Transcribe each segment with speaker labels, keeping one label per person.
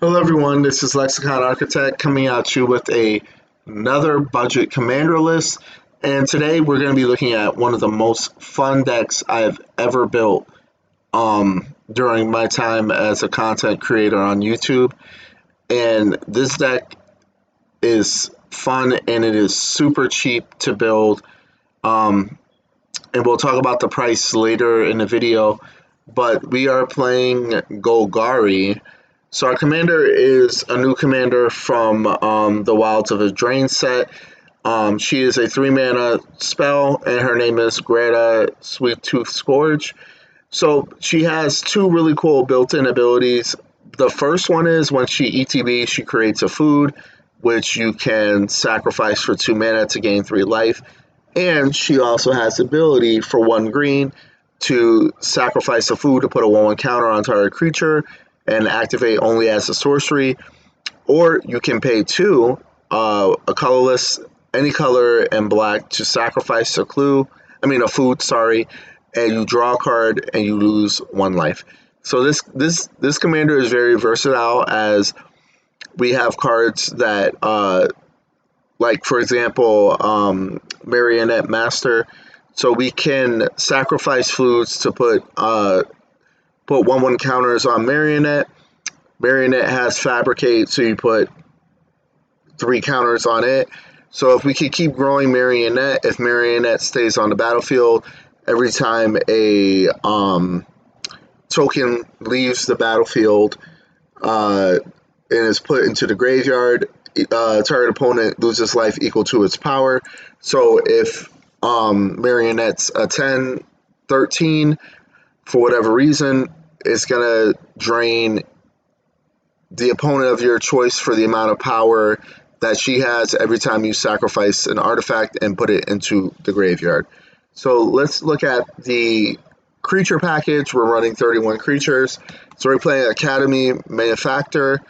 Speaker 1: Hello everyone, this is Lexicon Architect coming at you with another budget commander list. And today we're going to be looking at one of the most fun decks I've ever built during my time as a content creator on YouTube. And this deck is fun and it is super cheap to build. And we'll talk about the price later in the video. But we are playing Golgari. So our commander is a new commander from the Wilds of a Drain set. She is a 3-mana spell, and her name is Greta Sweet Tooth Scourge. So she has two really cool built-in abilities. The first one is when she ETB, she creates a food, which you can sacrifice for 2 mana to gain 3 life. And she also has the ability for 1 green to sacrifice a food to put a 1/1 counter on target creature and activate only as a sorcery. Or you can pay 2, a colorless, any color, and black to sacrifice a food, and you draw a card and you lose 1 life. So this commander is very versatile, as we have cards that like for example Marionette Master. So we can sacrifice foods to put 1/1 counters on Marionette. Marionette has Fabricate, so you put 3 counters on it. So if we could keep growing Marionette, if Marionette stays on the battlefield, every time a token leaves the battlefield and is put into the graveyard, target opponent loses life equal to its power. So if Marionette's a 10, 13, for whatever reason, it's going to drain the opponent of your choice for the amount of power that she has every time you sacrifice an artifact and put it into the graveyard. So let's look at the creature package. We're running 31 creatures. So we're playing Academy Manufactor.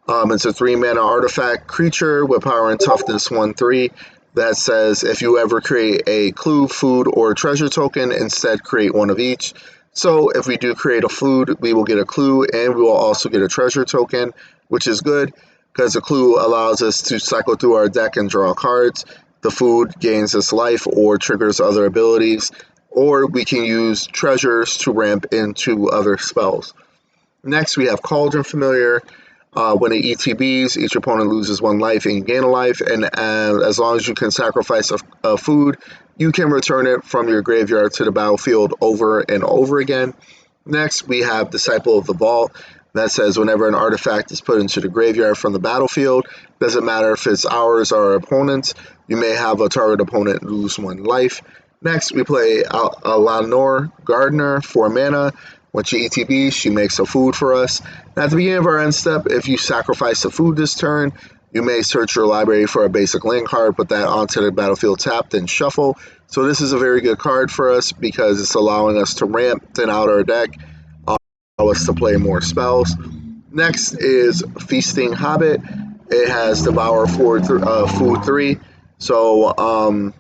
Speaker 1: It's a 3-mana artifact creature with power and toughness 1/3 that says if you ever create a clue, food, or treasure token, instead create one of each. So if we do create a food, we will get a clue, and we will also get a treasure token, which is good because a clue allows us to cycle through our deck and draw cards. The food gains us life or triggers other abilities, or we can use treasures to ramp into other spells. Next, we have Cauldron Familiar. When it ETBs, each opponent loses 1 life and you gain a life, and as long as you can sacrifice a food, you can return it from your graveyard to the battlefield over and over again. Next, we have Disciple of the Vault. That says whenever an artifact is put into the graveyard from the battlefield, doesn't matter if it's ours or our opponent's, you may have a target opponent lose 1 life. Next, we play Lanor Gardener, 4 mana. When she ETBs, she makes a food for us. Now, at the beginning of our end step, if you sacrifice a food this turn, you may search your library for a basic land card, put that onto the battlefield tapped, and shuffle. So this is a very good card for us because it's allowing us to ramp, thin out our deck, allow us to play more spells. Next is Feasting Hobbit. It has Devour Food 3. So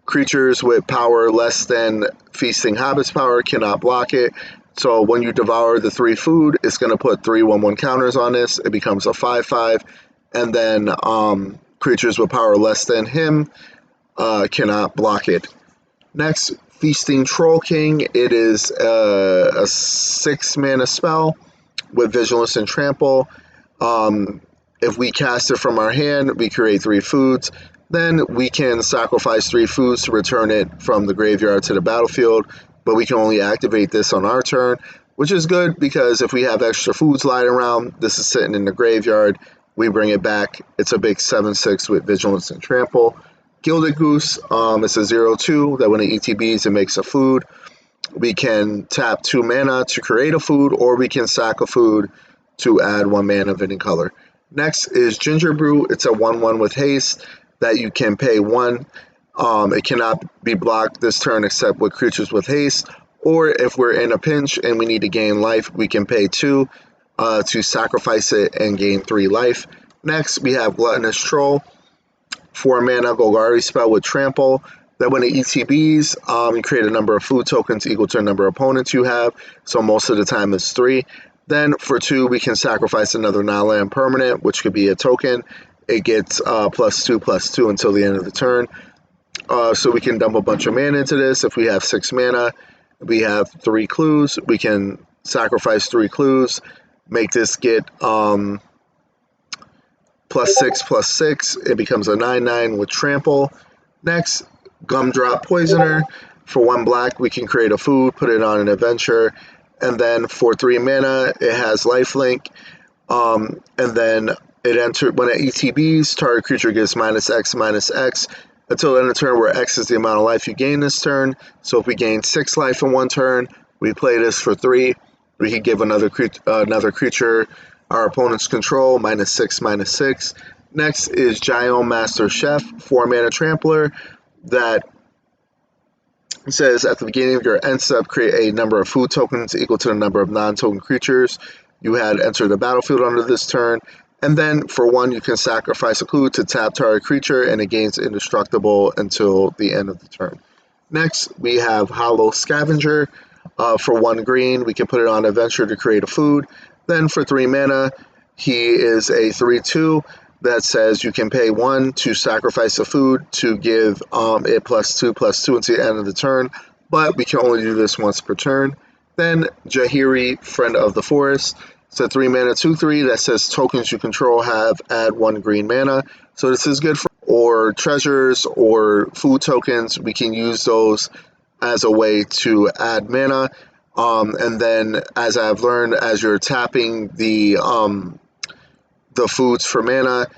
Speaker 1: creatures with power less than Feasting Hobbit's power cannot block it. So when you devour the 3 food, it's going to put 3 1/1 counters on this. It becomes a 5/5. And then creatures with power less than him cannot block it. Next, Feasting Troll King. It is a 6-mana spell with Vigilance and Trample. If we cast it from our hand, we create 3 foods. Then we can sacrifice 3 foods to return it from the graveyard to the battlefield. But we can only activate this on our turn, which is good because if we have extra foods lying around, this is sitting in the graveyard, we bring it back. It's a big 7/6 with Vigilance and Trample. Gilded Goose, it's a 0/2 that when it ETBs, it makes a food. We can tap 2 mana to create a food, or we can sack a food to add 1 mana of any color. Next is Ginger Brew. It's a 1/1 with haste that you can pay 1. It cannot be blocked this turn except with creatures with haste, or if we're in a pinch and we need to gain life, we can pay 2 to sacrifice it and gain 3 life. Next, we have Gluttonous Troll, 4 mana Golgari spell with Trample. That when it ETBs, you create a number of food tokens equal to the number of opponents you have, so most of the time it's 3. Then for 2, we can sacrifice another non-land permanent, which could be a token. It gets +2/+2 until the end of the turn. So we can dump a bunch of mana into this. If we have 6 mana, we have 3 clues. We can sacrifice 3 clues, make this get +6/+6. It becomes a 9/9 with trample. Next, Gumdrop Poisoner. For 1 black, we can create a food, put it on an adventure, and then for 3 mana, it has lifelink. And then when it ETBs, target creature gets -X/-X until the end of the turn, where X is the amount of life you gain this turn. So if we gain 6 life in 1 turn, we play this for 3. We can give another creature our opponent's control -6/-6. Next is Gion Master Chef, 4 mana trampler that says at the beginning of your end step, create a number of food tokens equal to the number of non-token creatures you had enter the battlefield under this turn. And then for 1, you can sacrifice a clue to tap target creature, and it gains indestructible until the end of the turn. Next, we have Hollow Scavenger. For 1 green, we can put it on adventure to create a food. Then for 3 mana, he is a 3/2 that says you can pay 1 to sacrifice a food to give it +2/+2 until the end of the turn, but we can only do this once per turn. Then Jaheeri, Friend of the Forest. It's a 3 mana 2/3 that says tokens you control add 1 green mana. So this is good for or treasures or food tokens. We can use those as a way to add mana. And then, as I've learned, as you're tapping the foods for mana,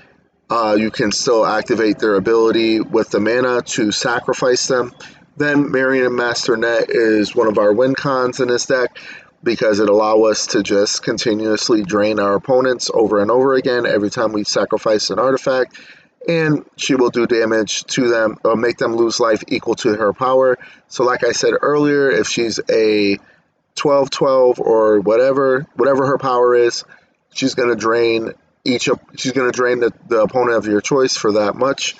Speaker 1: you can still activate their ability with the mana to sacrifice them. Then Marion Master Net is one of our win cons in this deck because it allows us to just continuously drain our opponents over and over again every time we sacrifice an artifact. And she will do damage to them or make them lose life equal to her power. So like I said earlier, if she's a 12/12 or whatever her power is, she's going to drain the opponent of your choice for that much.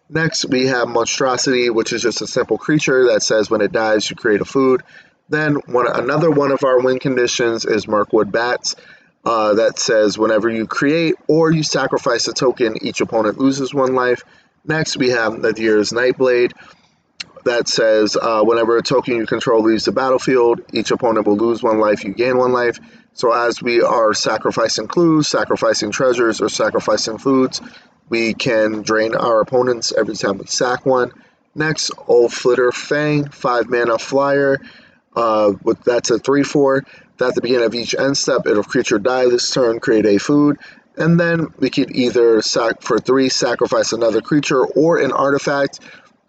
Speaker 1: Next, we have Monstrosity, which is just a simple creature that says when it dies, you create a food. Then another one of our win conditions is Mirkwood Bats. That says whenever you create or you sacrifice a token, each opponent loses 1 life. Next, we have Nadir's Nightblade. That says whenever a token you control leaves the battlefield, each opponent will lose 1 life, you gain 1 life. So as we are sacrificing clues, sacrificing treasures, or sacrificing foods, we can drain our opponents every time we sack 1. Next, Old Flitter Fang, 5 mana flyer. That's a 3/4. At the beginning of each end step, if a creature dies this turn, create a food. And then we could either for 3 sacrifice another creature or an artifact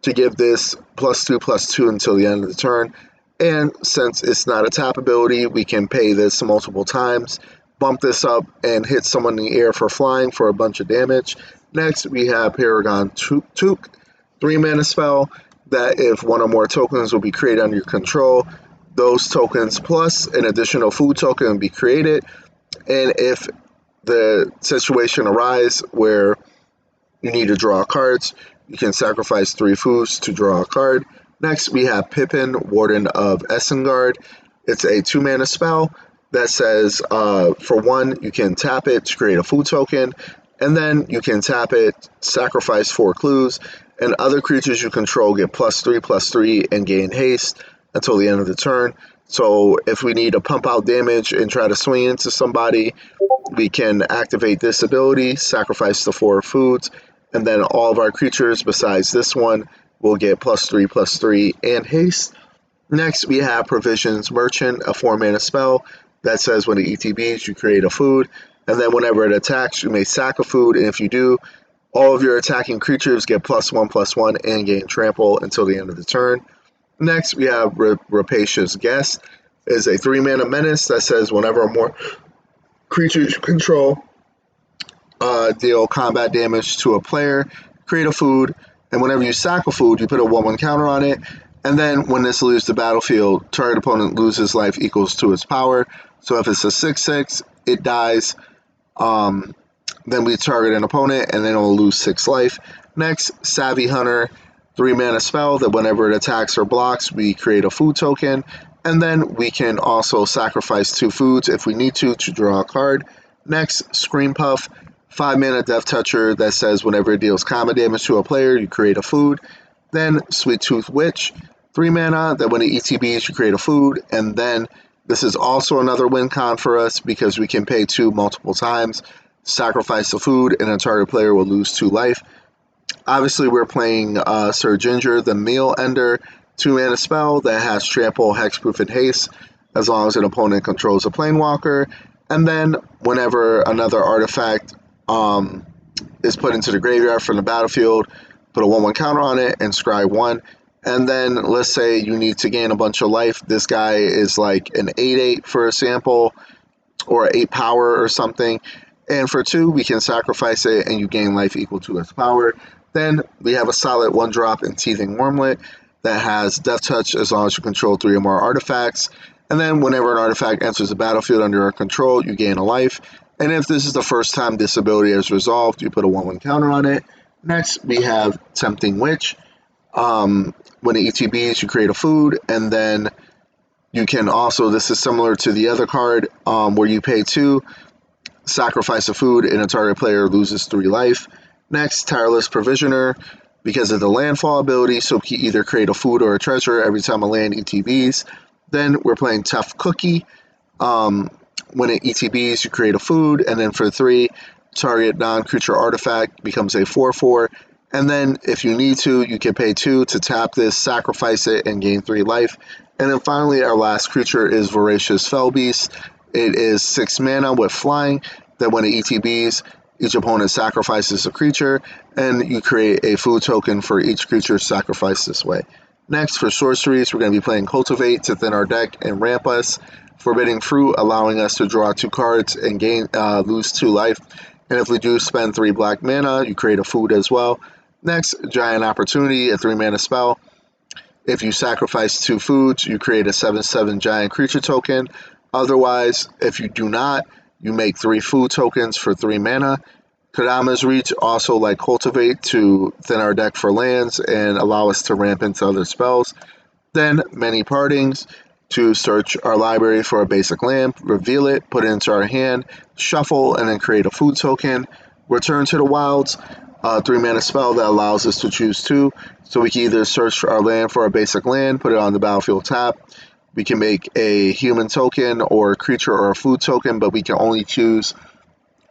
Speaker 1: to give this +2/+2 until the end of the turn. And since it's not a tap ability, we can pay this multiple times, bump this up, and hit someone in the air for flying for a bunch of damage. Next, we have Paragon Took, 3 mana spell that if 1 or more tokens will be created under your control, those tokens plus an additional food token will be created. And if the situation arises where you need to draw cards, you can sacrifice 3 foods to draw a card. Next, we have Pippin, Warden of Essengard. It's a 2 mana spell that says for 1, you can tap it to create a food token, and then you can tap it, sacrifice 4 clues, and other creatures you control get +3/+3 and gain haste until the end of the turn. So if we need to pump out damage and try to swing into somebody, we can activate this ability, sacrifice the 4 foods, and then all of our creatures besides this one will get +3/+3 and haste. Next, we have Provisions Merchant, a 4 mana spell that says when it ETBs, you create a food, and then whenever it attacks, you may sack a food, and if you do, all of your attacking creatures get +1/+1 and gain trample until the end of the turn. Next, we have Rapacious Guest. It is a 3 mana menace that says whenever more creatures you control deal combat damage to a player, create a food, and whenever you sack a food, you put a 1/1 counter on it, and then when this leaves the battlefield, target opponent loses life equals to its power. So if it's a 6/6, it dies, then we target an opponent, and then it'll lose 6 life. Next, Savvy Hunter, 3 mana spell that whenever it attacks or blocks, we create a food token. And then we can also sacrifice 2 foods if we need to draw a card. Next, Scream Puff, 5 mana Death Toucher that says whenever it deals combat damage to a player, you create a food. Then Sweet Tooth Witch, 3 mana that when it ETBs, you create a food. And then this is also another win con for us because we can pay 2 multiple times, sacrifice the food, and a target player will lose 2 life. Obviously, we're playing Sir Ginger, the Meal Ender, 2 mana spell that has Trample, Hexproof, and Haste as long as an opponent controls a Planewalker. And then, whenever another artifact is put into the graveyard from the battlefield, put a 1/1 counter on it and scry 1. And then, let's say you need to gain a bunch of life. This guy is like an 8/8 for example, or 8 power or something. And for 2, we can sacrifice it and you gain life equal to its power. Then we have a solid 1-drop in Teething Wormlet that has Death Touch as long as you control 3 or more artifacts. And then whenever an artifact enters the battlefield under our control, you gain a life. And if this is the first time this ability is resolved, you put a 1/1 counter on it. Next, we have Tempting Witch. When it ETBs, you create a food, and then you can also, this is similar to the other card, where you pay 2, sacrifice a food, and a target player loses 3 life. Next, Tireless Provisioner, because of the landfall ability, so we can either create a food or a treasure every time a land ETBs. Then we're playing Tough Cookie. When it ETBs, you create a food, and then for 3, target non-creature artifact becomes a 4/4. And then if you need to, you can pay 2 to tap this, sacrifice it, and gain 3 life. And then finally, our last creature is Voracious Fellbeast. It is 6 mana with flying, that when it ETBs, each opponent sacrifices a creature, and you create a food token for each creature sacrificed this way. Next, for sorceries, we're going to be playing Cultivate to thin our deck and ramp us. Forbidding Fruit, allowing us to draw 2 cards and lose 2 life. And if we do spend 3 black mana, you create a food as well. Next, Giant Opportunity, a 3 mana spell. If you sacrifice 2 foods, you create a 7/7 giant creature token. Otherwise, if you do not, you make 3 food tokens for 3 mana. Kodama's Reach, also like Cultivate, to thin our deck for lands and allow us to ramp into other spells. Then Many Partings, to search our library for a basic land, reveal it, put it into our hand, shuffle, and then create a food token. Return to the Wilds, a 3 mana spell that allows us to choose 2. So we can either search for our land for a basic land, put it on the battlefield tap. We can make a human token or a creature or a food token, but we can only choose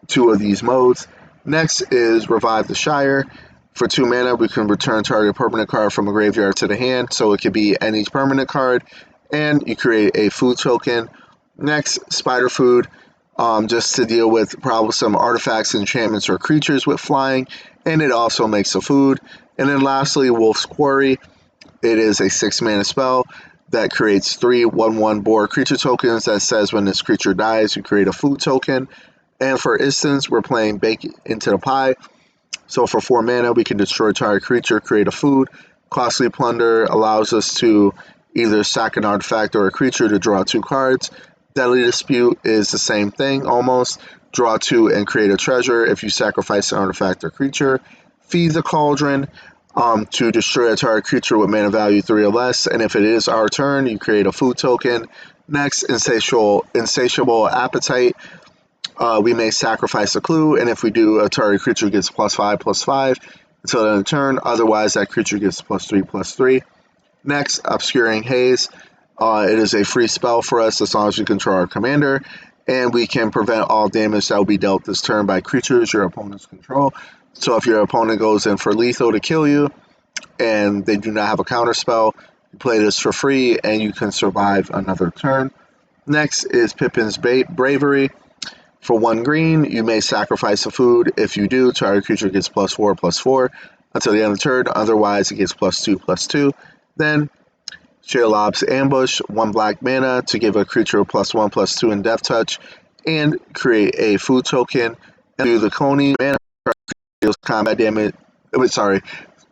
Speaker 1: 2 of these modes. Next is Revive the Shire. For 2 mana, we can return target permanent card from a graveyard to the hand, so it could be any permanent card, and you create a food token. Next, Spider Food, just to deal with probably some artifacts, enchantments, or creatures with flying, and it also makes a food. And then lastly, Wolf's Quarry. It is a 6 mana spell that creates 3 1/1 boar creature tokens that says when this creature dies, you create a food token. And for instance, we're playing Bake into the Pie. So for 4 mana, we can destroy target creature, create a food. Costly Plunder allows us to either sack an artifact or a creature to draw 2 cards. Deadly Dispute is the same thing almost. Draw 2 and create a treasure if you sacrifice an artifact or creature. Feed the Cauldron, to destroy a target creature with mana value 3 or less. And if it is our turn, you create a food token. Next, Insatiable Appetite. We may sacrifice a clue, and if we do, a target creature gets +5/+5 until the end of the turn. Otherwise, that creature gets +3/+3. Next, Obscuring Haze. It is a free spell for us as long as we control our commander, and we can prevent all damage that will be dealt this turn by creatures your opponents control. So if your opponent goes in for lethal to kill you, and they do not have a counter spell, you play this for free, and you can survive another turn. Next is Pippin's Bravery. For 1 green, you may sacrifice a food. If you do, target creature gets +4/+4 until the end of the turn. Otherwise, it gets +2/+2. Then, Sheolob's Ambush, 1 black mana to give a creature a +1/+2 in Death Touch, and create a food token. And do the Coney mana deals combat damage.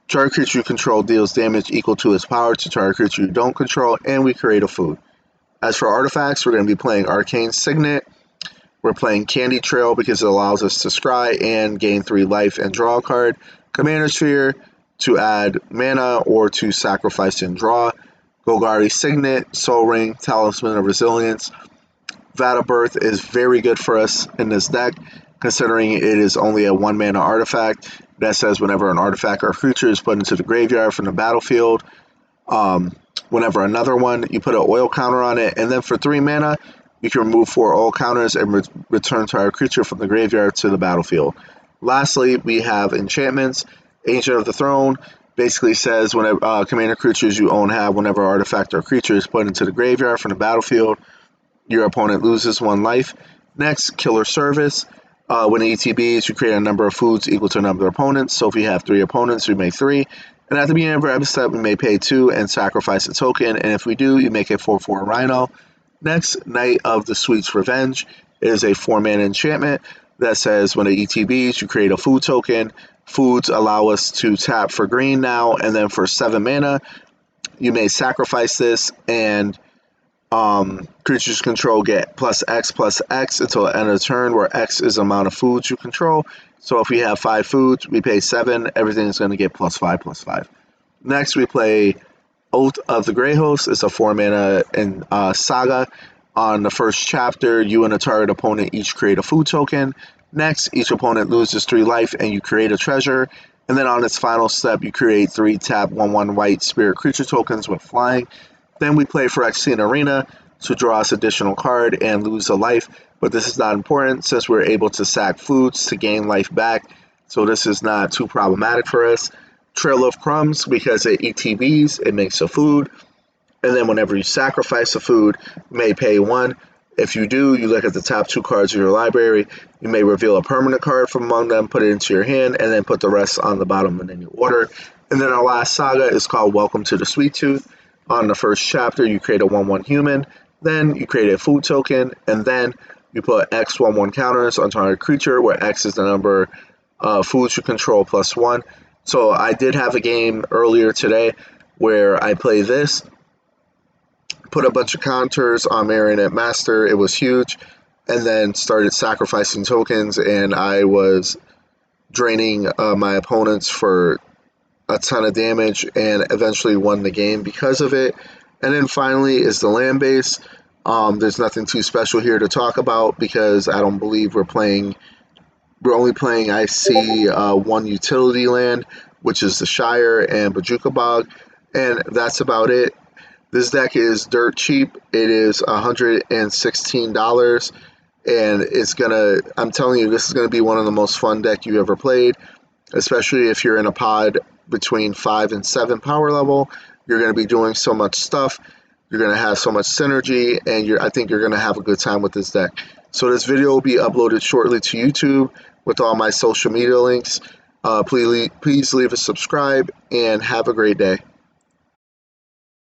Speaker 1: Target creature you control deals damage equal to its power to target creature you don't control, and we create a food. As for artifacts, we're going to be playing Arcane Signet. We're playing Candy Trail because it allows us to scry and gain 3 life and draw a card. Commander Sphere to add mana or to sacrifice and draw. Golgari Signet, Soul Ring, Talisman of Resilience. Vat of Birth is very good for us in this deck, considering it is only a 1-mana artifact that says whenever an artifact or creature is put into the graveyard from the battlefield, whenever another one, you put an oil counter on it, and then for 3 mana, you can remove 4 oil counters and return target creature from the graveyard to the battlefield. Lastly, we have enchantments. Agent of the Throne basically says whenever commander creatures you own have whenever artifact or creature is put into the graveyard from the battlefield, your opponent loses 1 life. Next, Killer Service. When ETBs, you create a number of foods equal to a number of opponents. So if we have 3 opponents, we make 3. And at the beginning of every step, we may pay 2 and sacrifice a token. And if we do, you make a 4/4 Rhino. Next, Knight of the Sweet's Revenge. It is a 4-mana enchantment that says when it ETBs, you create a food token. Foods allow us to tap for green now, and then for 7 mana, you may sacrifice this, and creatures control get +X until the end of the turn, where X is the amount of foods you control. So if we have 5 foods, we pay 7, everything is going to get +5/+5. Next, we play Oath of the Grey Host. It's a 4-mana in Saga. On the first chapter, you and a target opponent each create a food token. Next, each opponent loses 3 life and you create a treasure. And then on its final step, you create 3 tap 1/1 white spirit creature tokens with flying. Then we play Phyrexian Arena to draw us additional card and lose a life. But this is not important since we're able to sack foods to gain life back. So this is not too problematic for us. Trail of Crumbs, because it ETBs, it makes a food. And then whenever you sacrifice a food, you may pay 1. If you do, you look at the top 2 cards of your library. You may reveal a permanent card from among them, put it into your hand, and then put the rest on the bottom in any order. And then our last saga is called Welcome to the Sweet Tooth. On the first chapter, you create a 1/1 human. Then you create a food token, and then you put X 1/1 counters on target creature, where X is the number of foods you control +1. So I did have a game earlier today where I played this, put a bunch of counters on Marionette Master. It was huge, and then started sacrificing tokens, and I was draining my opponents for a ton of damage, and eventually won the game because of it. And then finally is the land base. There's nothing too special here to talk about because I don't believe we're only playing, I see 1 utility land, which is the Shire and Bojuka Bog, and that's about it. This deck is dirt cheap. It is $116, and I'm telling you, this is gonna be one of the most fun deck you ever played, especially if you're in a pod between 5 and 7 power level. You're gonna be doing so much stuff. You're gonna have so much synergy, and I think you're gonna have a good time with this deck. So this video will be uploaded shortly to YouTube with all my social media links. Please leave a subscribe and have a great day.